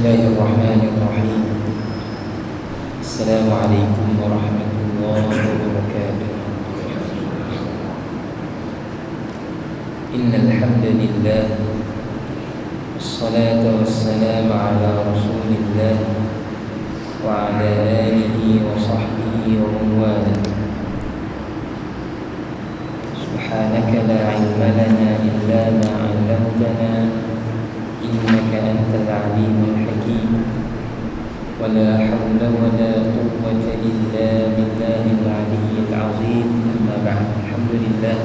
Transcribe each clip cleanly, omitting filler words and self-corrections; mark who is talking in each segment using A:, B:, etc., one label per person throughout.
A: Bismillahirrahmanirrahim. Assalamualaikum warahmatullahi wabarakatuh. Innal hamdalillah wassalatu wassalamu ala Rasulillah wa ala alihi wa sahbihi wa man wala. Subhanaka la ilma lana illa ma 'allamtana innaka antal alimul hakim. Wala hawla wala quwwata illa billahil aliyyil azim. Amma ba'd. Alhamdulillah,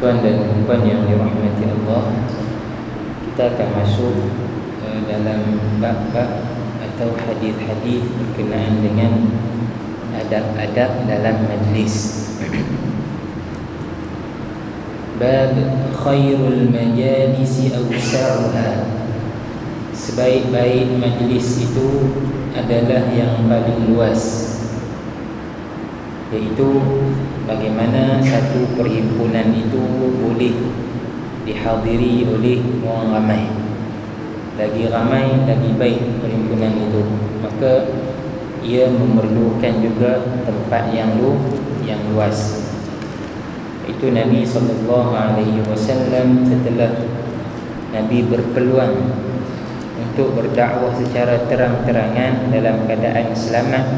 A: tuan dan puan yang dirahmati Allah, kita akan masuk dalam bab-bab atau hadis-hadis berkenaan dengan adab-adab dalam majlis. Bab khairul majalisi awsa'uha. Sebaik-baik majlis itu adalah yang paling luas, iaitu bagaimana satu perhimpunan itu boleh dihadiri oleh orang ramai. Lagi ramai, lagi baik perhimpunan itu. Maka ia memerlukan juga tempat yang luas. Itu Nabi SAW setelah Nabi berpeluang untuk berdakwah secara terang-terangan dalam keadaan selamat,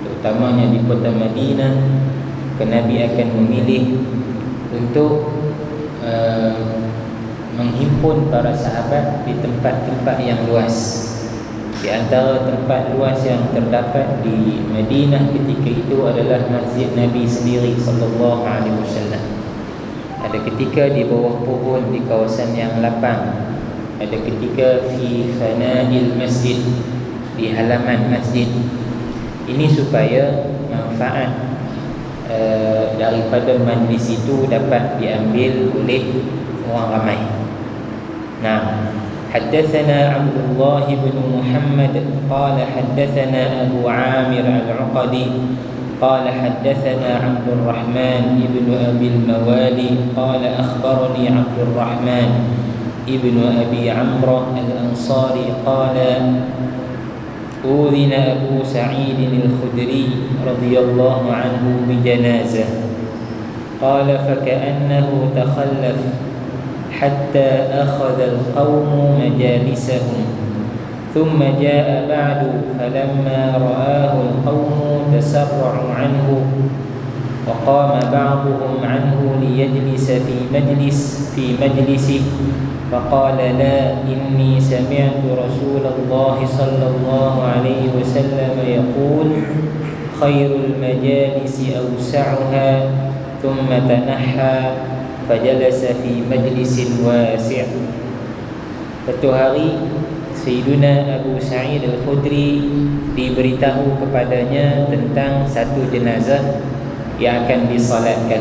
A: terutamanya di kota Madinah, Nabi akan memilih untuk menghimpun para sahabat di tempat-tempat yang luas. Di antara tempat luas yang terdapat di Madinah ketika itu adalah masjid Nabi sendiri sallallahu alaihi wasallam. Ada ketika di bawah pohon di kawasan yang lapang, ada ketika fi fana'il masjid, di halaman masjid. Ini supaya manfaat daripada majlis itu dapat diambil oleh orang ramai. Nah, حدثنا عبد الله بن محمد قال حدثنا أبو عامر العقدي قال حدثنا عبد الرحمن بن أبي الموالي قال أخبرني عبد الرحمن بن أبي عمرو الأنصاري قال أذن أبو سعيد الخدري رضي الله عنه بجنازة قال فكأنه تخلف حتى أخذ القوم مجالسهم ثم جاء بعد فلما رآه القوم تسرعوا عنه وقام بعضهم عنه ليجلس في مجلسه فقال لا إني سمعت رسول الله صلى الله عليه وسلم يقول خير المجالس أوسعها ثم تنحى fajalasa fi majlisin wasi'. Satu hari Sayyiduna Abu Sa'id Al-Khudri diberitahu kepadanya tentang satu jenazah yang akan disalatkan.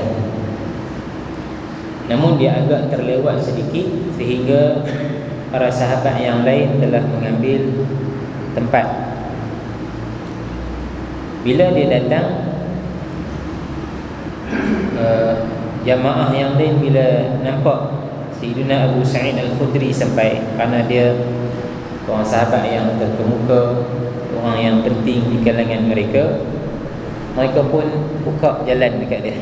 A: Namun dia agak terlewat sedikit sehingga para sahabat yang lain telah mengambil tempat. Bila dia datang, jamaah yang lain bila nampak Sayyidina Abu Sa'id Al-Khudri sampai, kerana dia orang sahabat yang terkemuka, orang yang penting di kalangan mereka, mereka pun buka jalan dekat dia.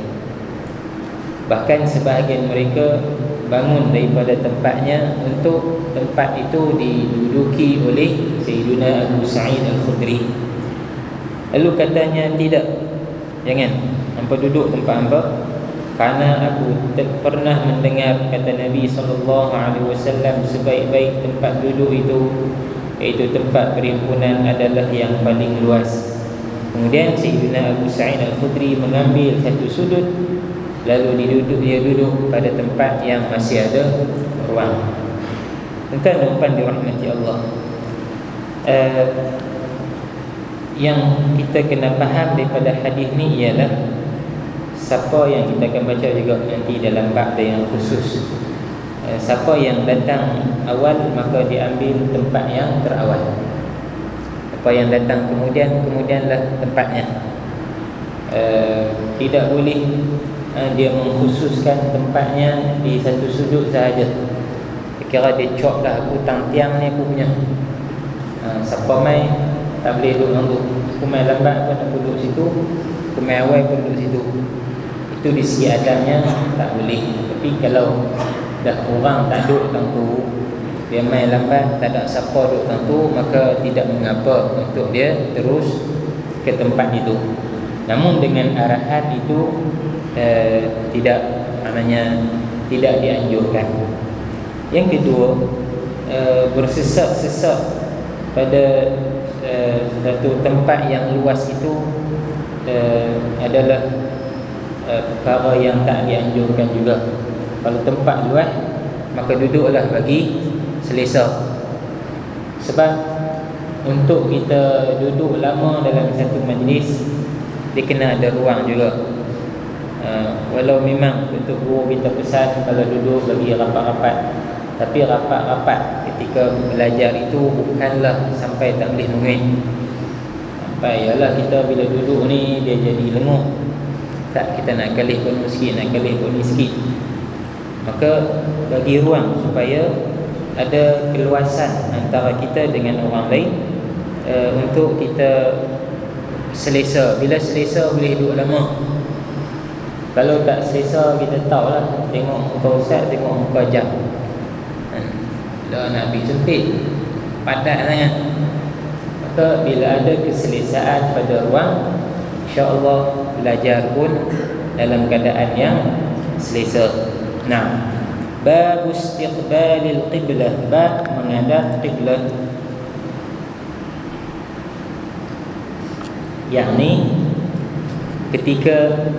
A: Bahkan sebahagian mereka bangun daripada tempatnya untuk tempat itu diduduki oleh Sayyidina Abu Sa'id Al-Khudri. Lalu katanya, tidak, jangan, hampa duduk tempat hampa, kerana aku pernah mendengar kata Nabi SAW, sebaik-baik tempat duduk itu iaitu tempat perhimpunan adalah yang paling luas. Kemudian Sayyidina Abu Sa'id Al-Khudri mengambil satu sudut, lalu dia duduk pada tempat yang masih ada ruang. Tuan-tuan dan puan dirahmati Allah, yang kita kena faham daripada hadis ni ialah siapa yang kita akan baca juga nanti dalam bab yang khusus, siapa yang datang awal maka diambil tempat yang terawal. Siapa yang datang kemudianlah tempatnya. Tidak boleh dia mengkhususkan tempatnya di satu sudut sahaja. kira dia cop dah, aku tang tiang ni aku punya. Siapa mai tak boleh duduk dengan tu. Aku mai lambat pun aku duduk situ, aku mai awal pun duduk situ. Itu di segi adabnya tak boleh. Tapi kalau dah orang tak duduk dengan tu, dia mai lambat, tak ada siapa duduk dengan tu, maka tidak mengapa untuk dia terus ke tempat itu. Namun dengan arahan itu tidak, maknanya tidak dianjurkan. Yang kedua, bersesak-sesak pada satu tempat yang luas itu adalah perkara yang tak dianjurkan juga. Kalau tempat luas, maka duduklah bagi selesa. Sebab untuk kita duduk lama dalam satu majlis, dia kena ada ruang juga. Walau memang untuk guru kita pesan kalau duduk bagi rapat-rapat, tapi rapat-rapat ketika belajar itu bukanlah sampai tak boleh menguit. Sampai ialah kita bila duduk ni dia jadi lenguh. Tak, kita nak kalih pun sikit, nak kalih pun sikit. Maka bagi ruang supaya ada keluasan antara kita dengan orang lain, untuk kita selesa. Bila selesa boleh duduk lama. Kalau tak selesa, kita tahulah, tengok muka ustaz, tengok muka jam. Dah nak habis sempit, padat sangat. Maka bila ada keselesaan pada ruang, insya-Allah belajar pun dalam keadaan yang selesa. Nah, bab istiqbalil qiblah, bab menghadap qiblah. Yakni ketika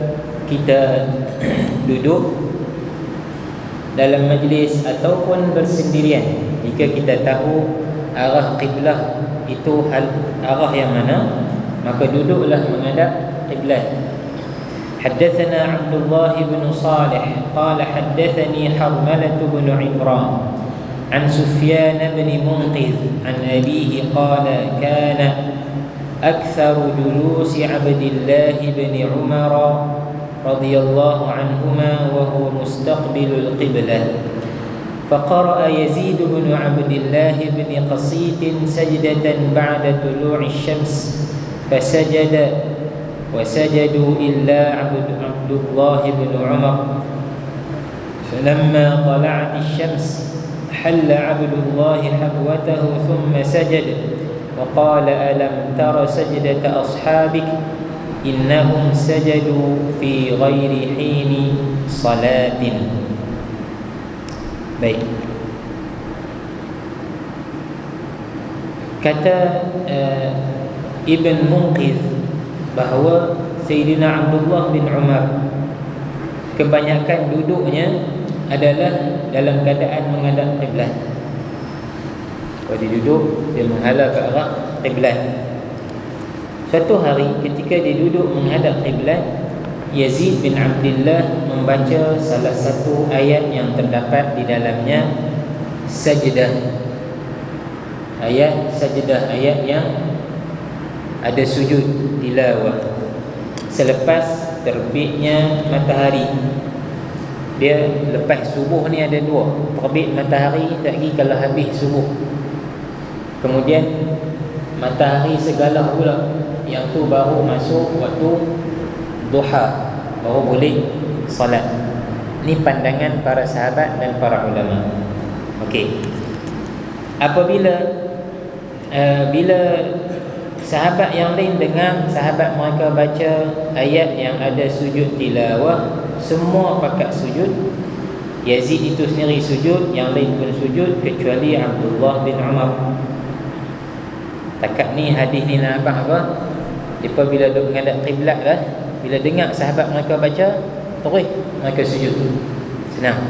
A: kita duduk dalam majlis ataupun bersendirian, jika kita tahu arah qiblah itu arah yang mana, maka duduklah menghadap qiblat. Haddatsana Abdullah bin Salih qala haddatsani Harmalah bin Imran an Sufyan bin Munqidh an abihi qala kana aktsaru julusi Abdullah bin Umar radhiyallahu anhuma wa huwa mustaqbilul qiblah. فقرأ يزيد بن عبد الله بن قصيد سجدة بعد طلوع الشمس فسجد وسجدوا إلا عبد الله بن عمر فلما طلعت الشمس حل عبد الله حبوته ثم سجد وقال ألم تر سجدة أصحابك إنهم سجدوا في غير حين صلاة. Baik. Kata Ibn Munqidh bahawa Sayyidina Abdullah bin Umar kebanyakan duduknya adalah dalam keadaan menghadap qiblat. Kalau dia duduk, dia menghala ke arah qiblat. Suatu hari ketika dia duduk menghadap qiblat, Yazid bin Abdullah membaca salah satu ayat yang terdapat di dalamnya sajdah. Ayat sajdah, ayat yang ada sujud tilawah selepas terbitnya matahari. Dia lepas subuh ni ada dua, terbit matahari lagi kalau habis subuh. Kemudian matahari segala pula, yang tu baru masuk waktu duha, baru boleh salat. Ini pandangan para sahabat dan para ulama. Okey. Apabila bila sahabat yang lain dengar sahabat mereka baca ayat yang ada sujud tilawah, semua pakat sujud. Yazid itu sendiri sujud, yang lain pun sujud kecuali Abdullah bin Umar. Takat ni hadis ni nak apa? Depa bila duk menghadap qiblat dah, bila dengar sahabat mereka baca, terus mereka sujud. Senang.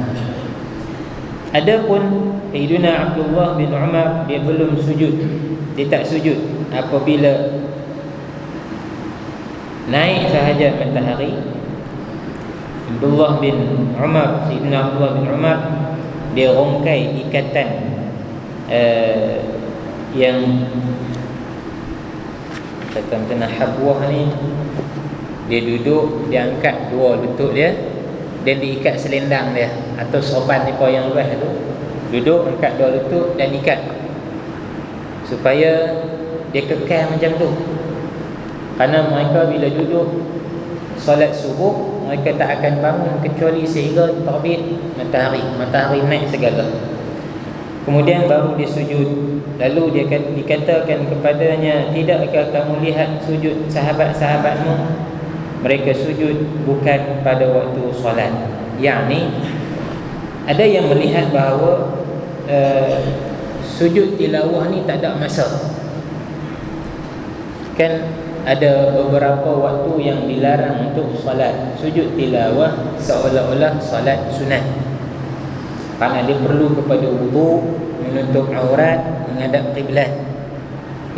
A: Adapun Sayyidina Abdullah bin Umar, dia belum sujud. Dia tak sujud apabila naik sahaja matahari. Abdullah bin Umar, Sayyidina Abdullah bin Umar, dia rongkai ikatan yang kata habwah ni. Dia duduk, dia angkat dua lutut dia dan diikat selendang dia atau sorban ni yang luas tu. Duduk angkat dua lutut dan ikat, supaya dia kekal macam tu. Kerana mereka bila duduk solat subuh, mereka tak akan bangun kecuali sehingga terbit matahari. Matahari naik segala, kemudian baru dia sujud. Lalu dia dikatakan kepadanya, tidakkah kamu lihat sujud sahabat-sahabatmu? Mereka sujud bukan pada waktu solat. Yakni ada yang melihat bahawa sujud tilawah ni tak ada masa. Kan ada beberapa waktu yang dilarang untuk solat. Sujud tilawah seolah-olah solat sunat, kerana dia perlu kepada wudu, menutup aurat, menghadap kiblat.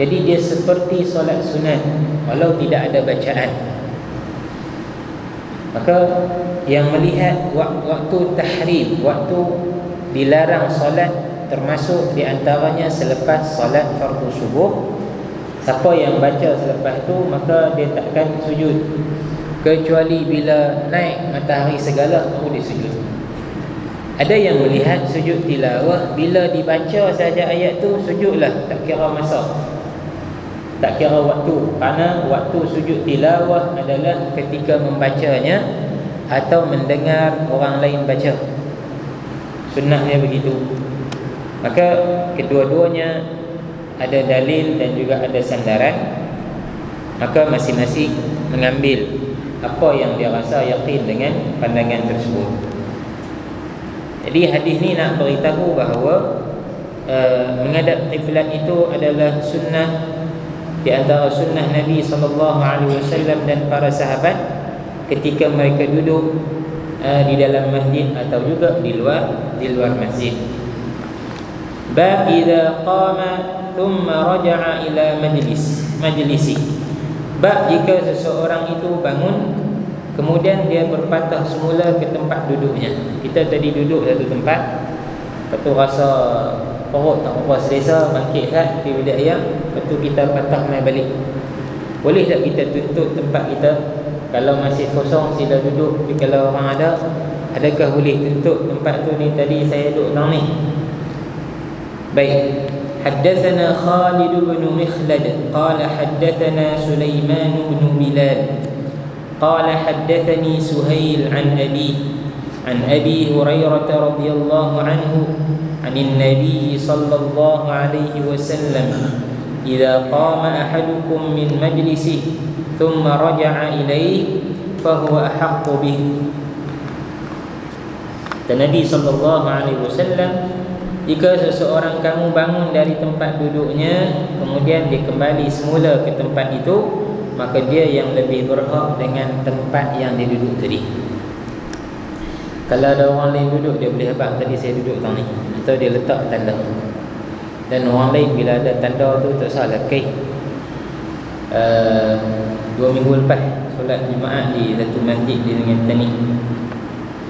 A: Jadi dia seperti solat sunat walau tidak ada bacaan. Maka yang melihat waktu tahrim, waktu dilarang solat, termasuk di antaranya selepas solat fardu subuh. Siapa yang baca selepas itu, maka dia takkan sujud, kecuali bila naik matahari segala baru dia sujud. Ada yang melihat sujud tilawah, bila dibaca saja ayat tu sujudlah, tak kira masa, tak kira waktu. Kerana waktu sujud tilawah adalah ketika membacanya atau mendengar orang lain baca. Sunnahnya begitu. Maka kedua-duanya ada dalil dan juga ada sandaran. Maka masing-masing mengambil apa yang dia rasa yakin dengan pandangan tersebut. Jadi hadis ni nak beritahu bahawa menghadap kiblat itu adalah sunnah di antara sunnah Nabi SAW dan para sahabat ketika mereka duduk di dalam masjid atau juga di luar masjid. Bab idza qama thumma raja'a ila majlisi. Bab jika seseorang itu bangun kemudian dia berpatah semula ke tempat duduknya. Kita tadi duduk satu tempat, lepas tu rasa perut tak apa selesa, bangkit kan di bilik ayam, lepas tu kita patah main balik. Boleh tak kita tuntut tempat kita? Kalau masih kosong sila duduk, tapi kalau orang ada, adakah boleh tuntut tempat tu ni, tadi saya duduk orang ni? Baik. Haddatsana Khalid bin Mikhlad qala haddatsana Sulaiman bin Bilal qala haddatsani Suhail an Abi Hurairah radhiyallahu anhu an Nabi sallallahu alaihi wasallam idza qama ahadukum min majlisihi thumma raja'a ilaihi fa huwa ahaqqu bih. Dan Nabi sallallahu alaihi wasallam, jika seseorang kamu bangun dari tempat duduknya kemudian dia kembali semula ke tempat itu, maka dia yang lebih berhak dengan tempat yang dia duduk tadi. Kalau ada orang lain duduk, dia boleh habaq tadi saya duduk tang ni, atau dia letak tanda. Dan orang lain bila ada tanda tu tak salah. Okay. 2 minggu lepas solat Jumaat di satu masjid di dengan Tani,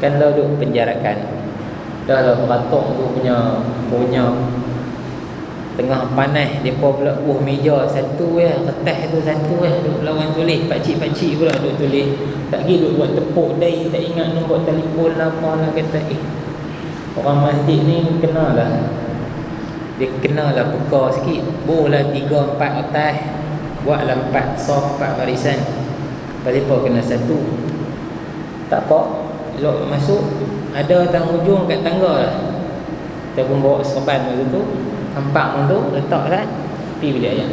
A: kan dah duduk penjarakan. Dah lah beratok tu punya tengah panas, mereka pula meja satu kertas tu satu duduk lawan tulis, pakcik-pakcik pula duduk tulis, tak pergi duduk buat tepuk dai, tak ingat nombor telefon lah apa lah, kata orang masjid ni kenalah, dia kenalah peka sikit, bolehlah 3-4 kertas, buatlah 4 soft 4 barisan, lepas kena satu, tak apa, elok masuk. Ada tang hujung kat tangga lah, kita pun bawa serban masa tu, campak tu letak kan, pergi bilik ayam.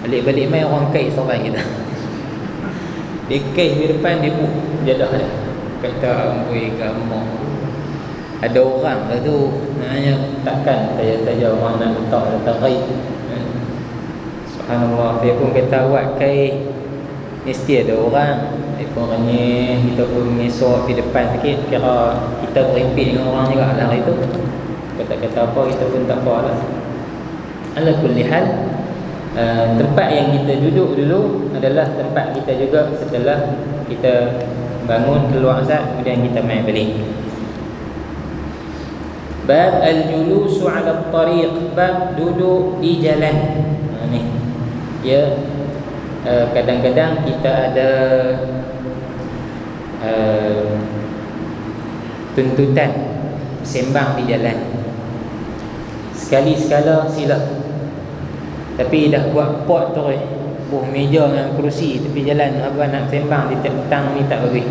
A: Balik-balik main orang kais serban kita. Dia kais di depan, dia pun jadah dia, kata amboi gamak. Ada orang lah tu, naknya takkan saja orang nak letak kais. Subhanallah, dia pun kata awak kais mesti ada orang. Dia pun renyeh, kita pun mengesok di depan sikit, kira kita berimpit dengan orang juga lah hari tu. Kata-kata apa, kita pun tak apa lah. Ala kulli hal, tempat yang kita duduk dulu adalah tempat kita juga setelah kita bangun keluar azan, kemudian kita main balik. Bab al-julusu ala tariq, bab duduk di jalan. Ni ya, kadang-kadang kita ada tuntutan sembang di jalan. Sekali-sekala sila, tapi dah buat pot tu buh meja dengan kerusi tepi jalan, apa nak sembang di petang ni tak bagus.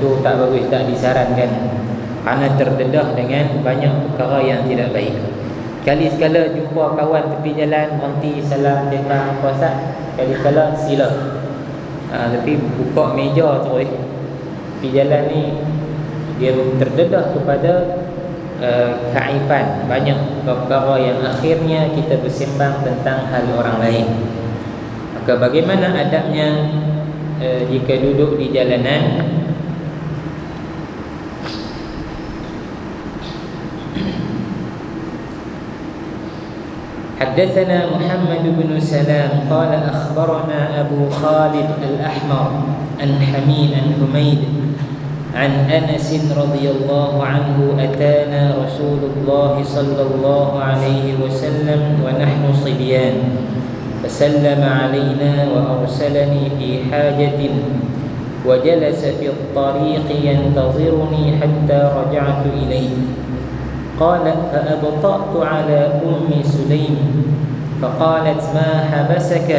A: Tu tak bagus, tak disarankan, kerana terdedah dengan banyak perkara yang tidak baik. Sekali-sekala jumpa kawan tepi jalan, berhenti salam sembang puasa, sekali-sekala sila. Tapi buka meja tu tepi jalan ni, dia terdedah kepada keaiban, banyak perkara yang akhirnya kita bersembang tentang hal orang lain. Maka bagaimana adabnya jika duduk di jalanan? حدثنا محمد بن سلام قال أخبرنا أبو خالد الأحمر عن حميد عن حميد عن أنس رضي الله عنه أتانا رسول الله صلى الله عليه وسلم ونحن صبيان فسلم علينا وأرسلني في حاجة وجلس في الطريق ينتظرني حتى رجعت إليه. قال فأبطأت على أم سليم فقالت ما حبسك؟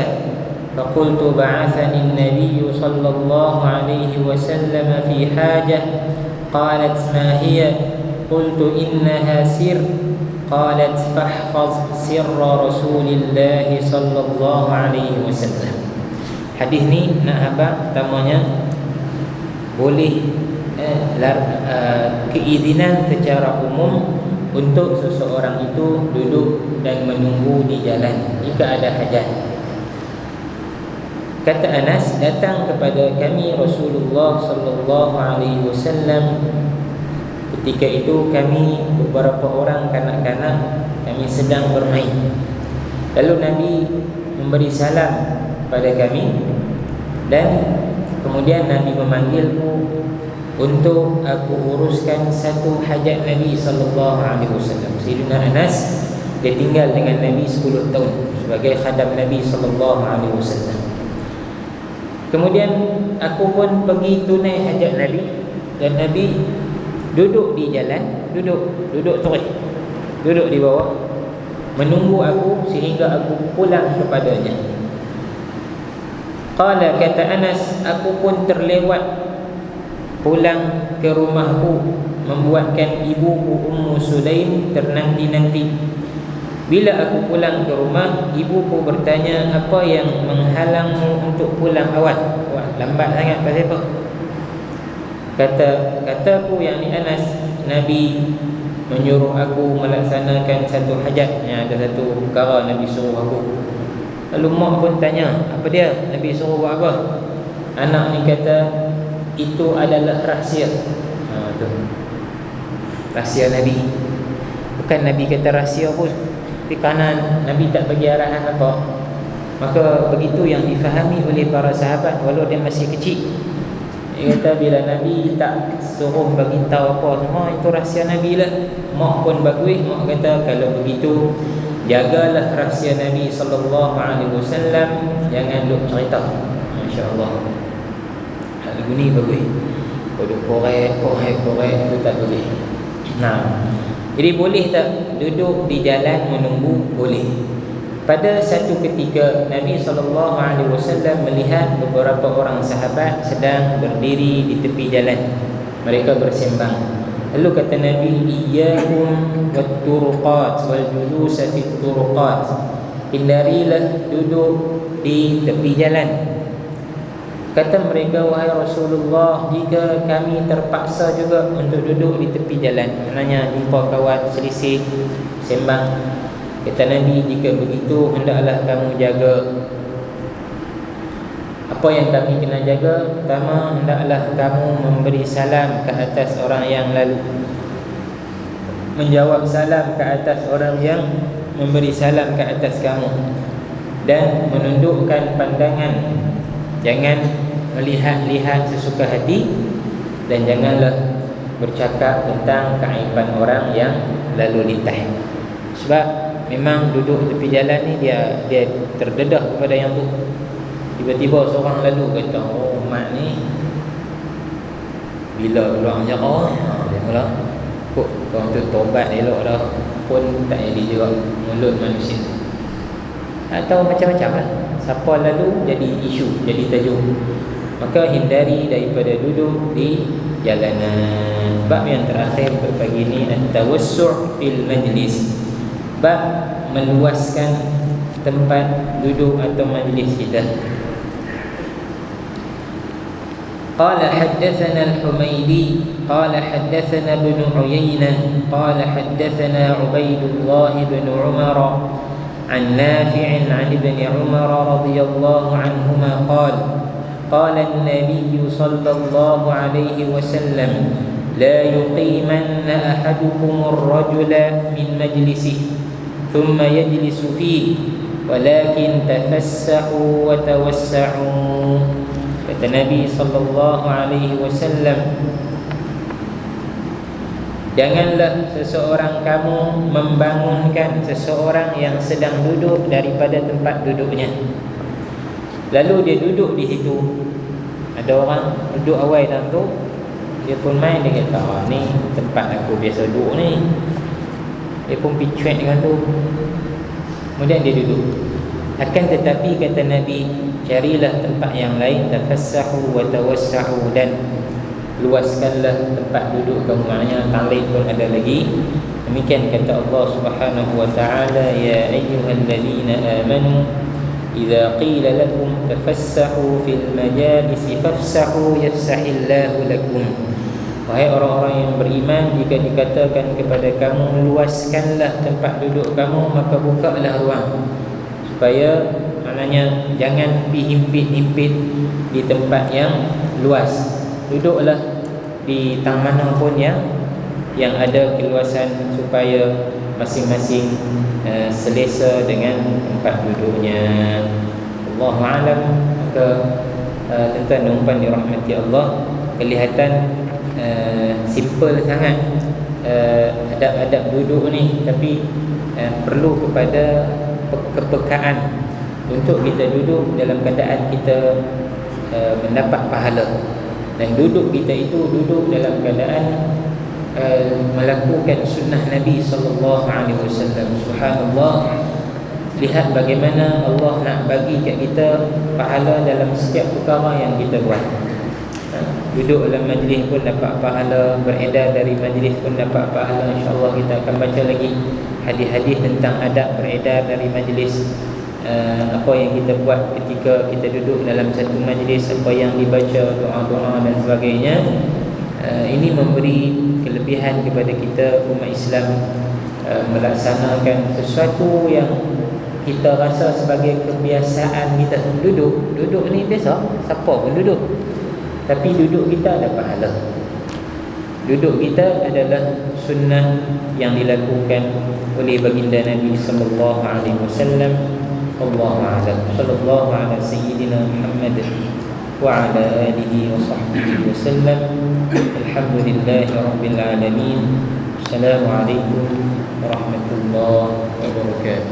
A: فقلت بعثني النبي صلى الله عليه وسلم في حاجة. قالت ما هي؟ قلت إنها سر. قالت فاحفظ سر رسول الله صلى الله عليه وسلم. Hadis ni nak apa? Pertamanya boleh keizinan secara umum untuk seseorang itu duduk dan menunggu di jalan jika ada hajat. Kata Anas, datang kepada kami Rasulullah sallallahu alaihi wasallam. Ketika itu kami beberapa orang kanak-kanak, kami sedang bermain. Lalu Nabi memberi salam pada kami dan kemudian Nabi memanggilku untuk aku uruskan satu hajat Nabi sallallahu alaihi wasallam. Sayyidina Anas dia tinggal dengan Nabi 10 tahun sebagai khadam Nabi sallallahu alaihi wasallam. Kemudian aku pun pergi tunai hajat Nabi dan Nabi duduk di jalan, duduk terus. Duduk di bawah menunggu aku sehingga aku pulang kepadanya. Qala, kata Anas, aku pun terlewat pulang ke rumahku, membuatkan ibuku Ummu Sulaim ternanti-nanti. Bila aku pulang ke rumah, ibuku bertanya, apa yang menghalangmu untuk pulang awal? Wah, lambat sangat pasal apa? Kataku yang ni Anas, Nabi menyuruh aku melaksanakan satu hajat. Ada satu perkara Nabi suruh aku. Lalu mak pun tanya, apa dia? Nabi suruh buat apa? Anak ni kata, itu adalah rahsia. Tu. Rahsia Nabi. Bukan Nabi kata rahsia pun, tapi kerana Nabi tak bagi arahan apa, maka begitu yang difahami oleh para sahabat walau dia masih kecil. Dia kata bila Nabi tak suruh bagi tahu apa semua, itu rahsia Nabi lah. Mak pun bagus, mak kata kalau begitu jagalah rahsia Nabi sallallahu alaihi wasallam, jangan duk cerita. Masya-Allah. Lagu ni bagus. Kalau korek tu tak boleh. Nah, jadi boleh tak duduk di jalan menunggu? Boleh. Pada satu ketika Nabi SAW melihat beberapa orang sahabat sedang berdiri di tepi jalan. Mereka bersembang. Lalu kata Nabi, iyyakum wat-turuqat wal julus fi turuqat. Hindarilah duduk di tepi jalan. Kata mereka, wahai Rasulullah, jika kami terpaksa juga untuk duduk di tepi jalan, maknanya jumpa kawan selisih sembang, kata Nabi, jika begitu hendaklah kamu jaga. Apa yang kami kena jaga? Pertama, hendaklah kamu memberi salam ke atas orang yang lalu, menjawab salam ke atas orang yang memberi salam ke atas kamu, dan menundukkan pandangan. Jangan melihat-lihat sesuka hati, dan janganlah bercakap tentang keaiban orang yang lalu lintas. Sebab memang duduk tepi jalan ni dia terdedah kepada yang tu. Tiba-tiba seorang lalu kata, oh mak ni bila keluar menjara, dia mula Kok orang tu tobat elok dah pun tak jadi juga mulut manusia. Atau macam-macam lah. Siapa lalu jadi isu, jadi tajuk. Maka hindari daripada duduk di jalanan. Bab yang terakhir untuk pagi ini, at-tawassu' fil majlis. Bab meluaskan tempat duduk atau majlis kita. Qala haddathana al-Humaydi qala haddathana ibn Uyainah qala haddathana Ubaidullah ibn Umar an Nafi' an ibn Umar radhiyallahu anhuma qala an-nabiy sallallahu alaihi wasallam la yuqimanna ahadukum ar-rajula min majlisihi thumma yajlisu fihi walakin tafassahu wa tawassa'u. Kata Nabi sallallahu alaihi wasallam, janganlah seseorang kamu membangunkan seseorang yang sedang duduk daripada tempat duduknya. Lalu dia duduk di situ. Ada orang duduk awal dalam tu, dia pun main, dia kata, ni tempat aku biasa duduk ni. Dia pun pergi cuek dengan tu. Kemudian dia duduk. Akan tetapi kata Nabi, carilah tempat yang lain, tafassahu wa tawassa'u, dan luaskanlah tempat duduk kamu. Maknanya talib pun ada lagi. Demikian kata Allah Subhanahu wa taala, ya ayyuhallazina amanu idza qila lakum tafassahu fil majalisi fafsahu yafsahillahu lakum. Wahai orang-orang yang beriman, jika dikatakan kepada kamu luaskanlah tempat duduk kamu, maka bukalah ruang, supaya maknanya jangan dihimpit-himpit di tempat yang luas. Duduklah di tang mana pun yang ada keluasan, supaya masing-masing selesa dengan tempat duduknya. Allahu a'lam. Maka tuan-tuan dan puan dirahmati Allah, kelihatan simple sangat adab-adab duduk ni, tapi perlu kepada kepekaan untuk kita duduk dalam keadaan kita mendapat pahala. Dan duduk kita itu duduk dalam keadaan melakukan sunnah Nabi SAW. Subhanallah, lihat bagaimana Allah nak bagi kat kita pahala dalam setiap perkara yang kita buat. Duduk dalam majlis pun dapat pahala, beredar dari majlis pun dapat pahala. InsyaAllah kita akan baca lagi hadis-hadis tentang adab beredar dari majlis. Apa yang kita buat ketika kita duduk dalam satu majlis, apa yang dibaca, doa-doa dan sebagainya. Ini memberi kelebihan kepada kita umat Islam melaksanakan sesuatu yang kita rasa sebagai kebiasaan kita. Duduk ni biasa, siapa pun duduk. Tapi duduk kita ada pahala. Duduk kita adalah sunnah yang dilakukan oleh baginda Nabi sallallahu alaihi wasallam. Allahu a'lam. Sallallahu ala sayyidina Muhammad wa ala alihi wa sahbihi wasallam. Alhamdulillahi rabbil alamin. Assalamualaikum warahmatullahi wabarakatuh.